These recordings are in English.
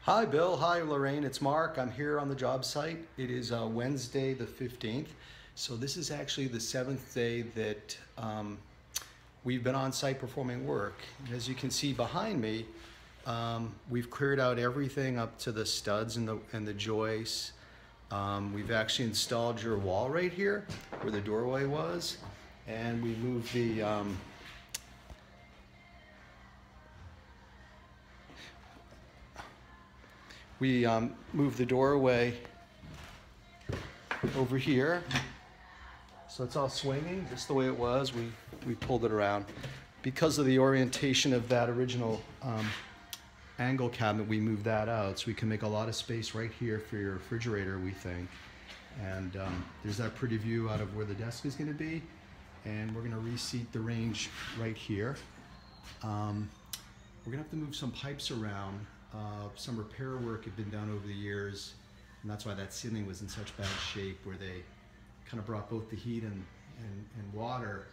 Hi Bill, hi Lorraine, it's Mark. I'm here on the job site. It is Wednesday the 15th. So this is actually the 7th day that we've been on site performing work. And as you can see behind me, we've cleared out everything up to the studs and the joists. We've actually installed your wall right here where the doorway was. And we moved the moved the doorway over here, so it's all swinging just the way it was. We pulled it around because of the orientation of that original angle cabinet. We moved that out so we can make a lot of space right here for your refrigerator, we think. And there's that pretty view out of where the desk is going to be, and we're going to reseat the range right here. We're going to have to move some pipes around. Some repair work had been done over the years, and that's why that ceiling was in such bad shape, where they kind of brought both the heat and water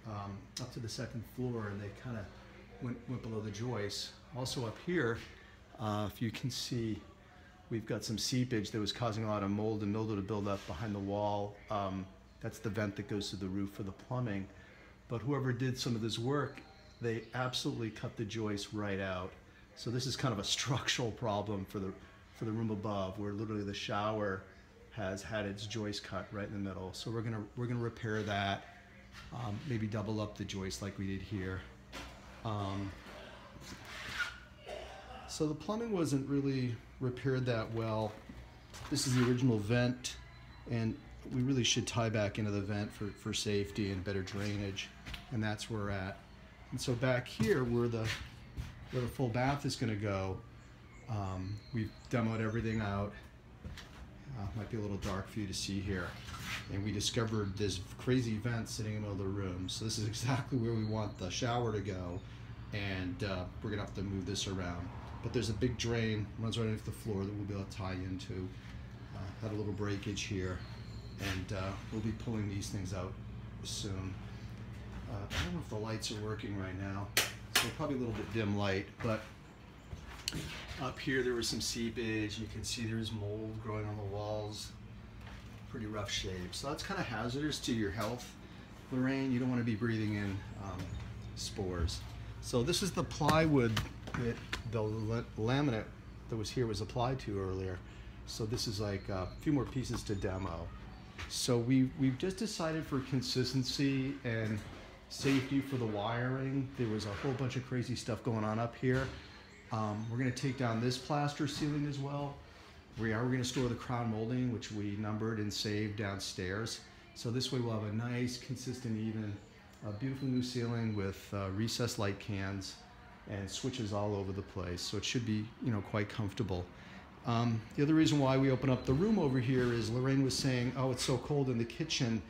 up to the second floor, and they kind of went below the joists. Also up here, if you can see, we've got some seepage that was causing a lot of mold and mildew to build up behind the wall. That's the vent that goes to the roof for the plumbing. But whoever did some of this work, they absolutely cut the joist right out. So this is kind of a structural problem for the room above, where literally the shower has had its joist cut right in the middle. So we're gonna repair that, maybe double up the joist like we did here. So the plumbing wasn't really repaired that well. This is the original vent, and we really should tie back into the vent for safety and better drainage, and that's where we're at. And so back here, where the full bath is going to go, we've demoed everything out. Might be a little dark for you to see here. And we discovered this crazy vent sitting in the middle of the room. So this is exactly where we want the shower to go. And we're going to have to move this around. But there's a big drain, runs right underneath the floor, that we'll be able to tie into. Had a little breakage here. And we'll be pulling these things out soon. I don't know if the lights are working right now. So probably a little bit dim light, but up here there was some seepage. You can see there's mold growing on the walls. Pretty rough shape. So that's kind of hazardous to your health, Lorraine. You don't want to be breathing in spores. So this is the plywood that the laminate that was here was applied to earlier. So this is like a few more pieces to demo. So we've just decided, for consistency and safety for the wiring, there was a whole bunch of crazy stuff going on up here. We're going to take down this plaster ceiling as well. We're going to store the crown molding, which we numbered and saved downstairs. So this way we'll have a nice, consistent, even, beautiful new ceiling with recessed light cans and switches all over the place. So it should be, quite comfortable. The other reason why we open up the room over here is Lorraine was saying, oh, it's so cold in the kitchen.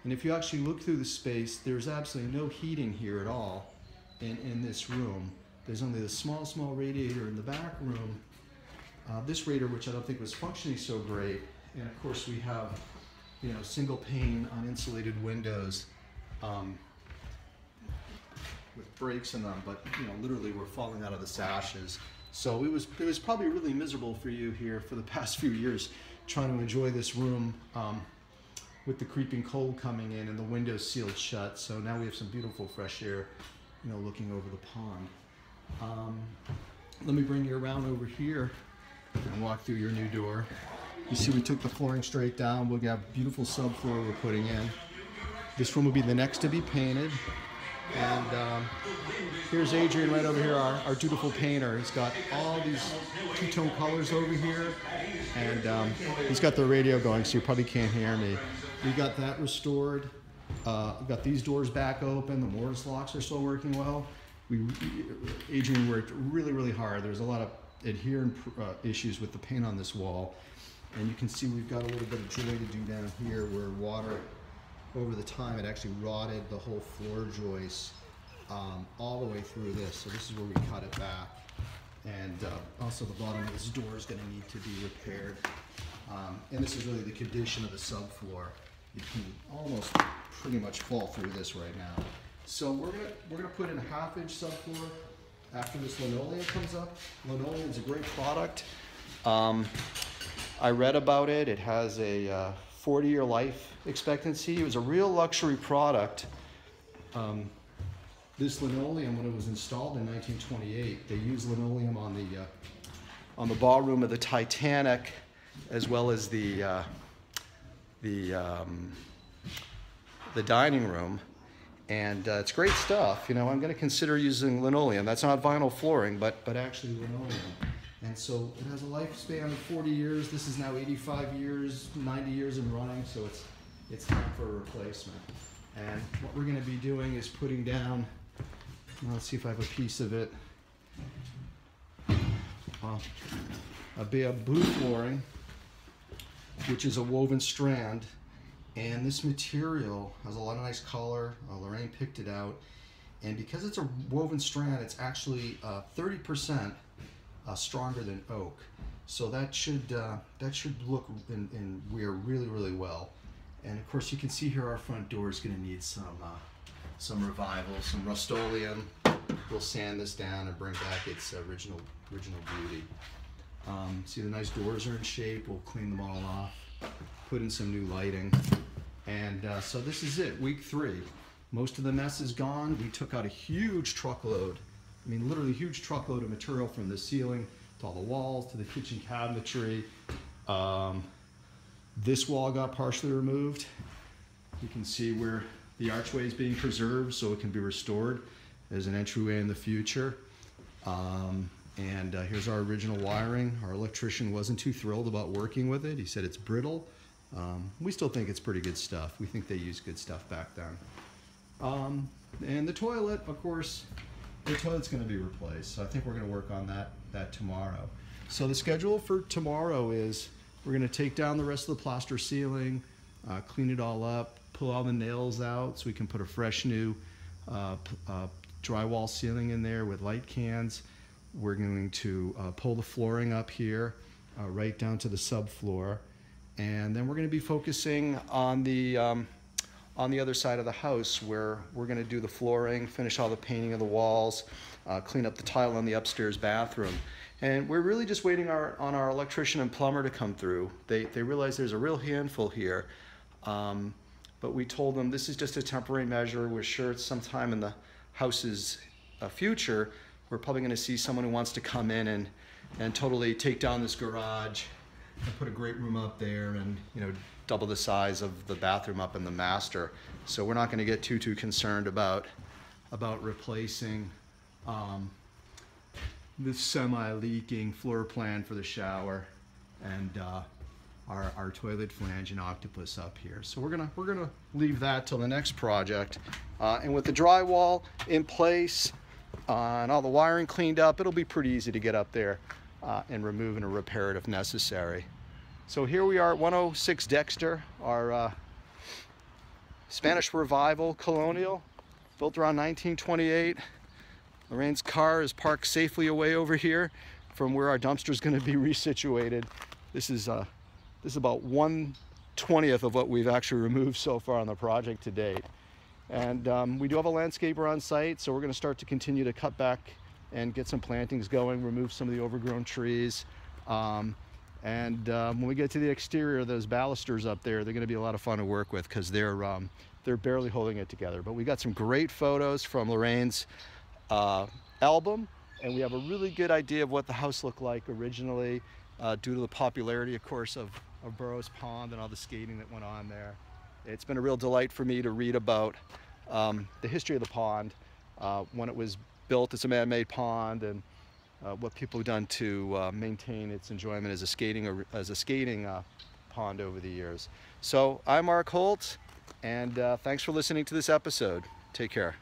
And if you actually look through the space, there's absolutely no heating here at all in this room. There's only the small radiator in the back room. This radiator, which I don't think was functioning so great. And of course we have, single pane uninsulated windows with breaks in them, but literally we're falling out of the sashes. So it was probably really miserable for you here for the past few years trying to enjoy this room. With the creeping cold coming in and the windows sealed shut. So now we have some beautiful fresh air, looking over the pond. Let me bring you around over here and walk through your new door. You see we took the flooring straight down. We'll have beautiful subfloor we're putting in. This room will be the next to be painted. And here's Adrian right over here, our dutiful painter. He's got all these two-tone colors over here. And he's got the radio going, so you probably can't hear me. We got that restored. We got these doors back open. The mortise locks are still working well. Adrian worked really hard. There's a lot of adherent issues with the paint on this wall. And you can see we've got a little bit of joy to do down here where water, over the time, it actually rotted the whole floor joist all the way through this. So this is where we cut it back. And also the bottom of this door is going to need to be repaired. And this is really the condition of the subfloor. You can almost pretty much fall through this right now. So we're gonna put in a 1/2 inch subfloor after this linoleum comes up. Linoleum is a great product. I read about it. It has a 40-year life expectancy. It was a real luxury product. This linoleum, when it was installed in 1928, they used linoleum on the ballroom of the Titanic, as well as the dining room. And it's great stuff. You know, I'm going to consider using linoleum. That's not vinyl flooring, but actually linoleum. And so it has a lifespan of 40 years. This is now 85 years, 90 years in running, so it's time for a replacement. And what we're going to be doing is putting down, let's see if I have a piece of it, a bamboo flooring, which is a woven strand. And this material has a lot of nice color. Lorraine picked it out. And because it's a woven strand, it's actually 30% stronger than oak. So that should look and wear really, really well. And of course you can see here our front door is going to need some revival, some Rust-Oleum. We'll sand this down and bring back its original beauty. See, the nice doors are in shape. We'll clean them all off, put in some new lighting. And so this is it, week 3. Most of the mess is gone. We took out a huge truckload, I mean literally a huge truckload of material from the ceiling to all the walls, to the kitchen cabinetry. This wall got partially removed. You can see where the archway is being preserved so it can be restored as an entryway in the future. Here's our original wiring. Our electrician wasn't too thrilled about working with it. He said it's brittle. We still think it's pretty good stuff. We think they used good stuff back then. And the toilet, of course, the toilet's going to be replaced. So I think we're going to work on that tomorrow. So the schedule for tomorrow is we're going to take down the rest of the plaster ceiling, clean it all up, pull all the nails out so we can put a fresh new drywall ceiling in there with light cans. We're going to pull the flooring up here right down to the subfloor. And then we're going to be focusing on the other side of the house where we're going to do the flooring, finish all the painting of the walls, clean up the tile in the upstairs bathroom. And we're really just waiting on our electrician and plumber to come through. They realize there's a real handful here, but we told them this is just a temporary measure. We're sure it's sometime in the house's future, we're probably going to see someone who wants to come in and totally take down this garage and put a great room up there, and double the size of the bathroom up in the master. So we're not going to get too concerned about replacing this semi-leaking floor plan for the shower and our toilet flange and octopus up here. So we're gonna leave that till the next project. And with the drywall in place and all the wiring cleaned up, it'll be pretty easy to get up there and remove and repair it if necessary. So here we are at 106 Dexter, our Spanish Revival Colonial, built around 1928. Lorraine's car is parked safely away over here from where our dumpster is going to be resituated. This is about 1/20th of what we've actually removed so far on the project to date. And we do have a landscaper on site, so we're going to start to continue to cut back and get some plantings going, remove some of the overgrown trees. When we get to the exterior, those balusters up there, they're going to be a lot of fun to work with because they're barely holding it together. But we got some great photos from Lorraine's album, and we have a really good idea of what the house looked like originally due to the popularity, of course, of Burroughs Pond and all the skating that went on there. It's been a real delight for me to read about the history of the pond. When it was built as a man-made pond, and what people have done to maintain its enjoyment as a skating pond over the years. So I'm Mark Holt, and thanks for listening to this episode. Take care.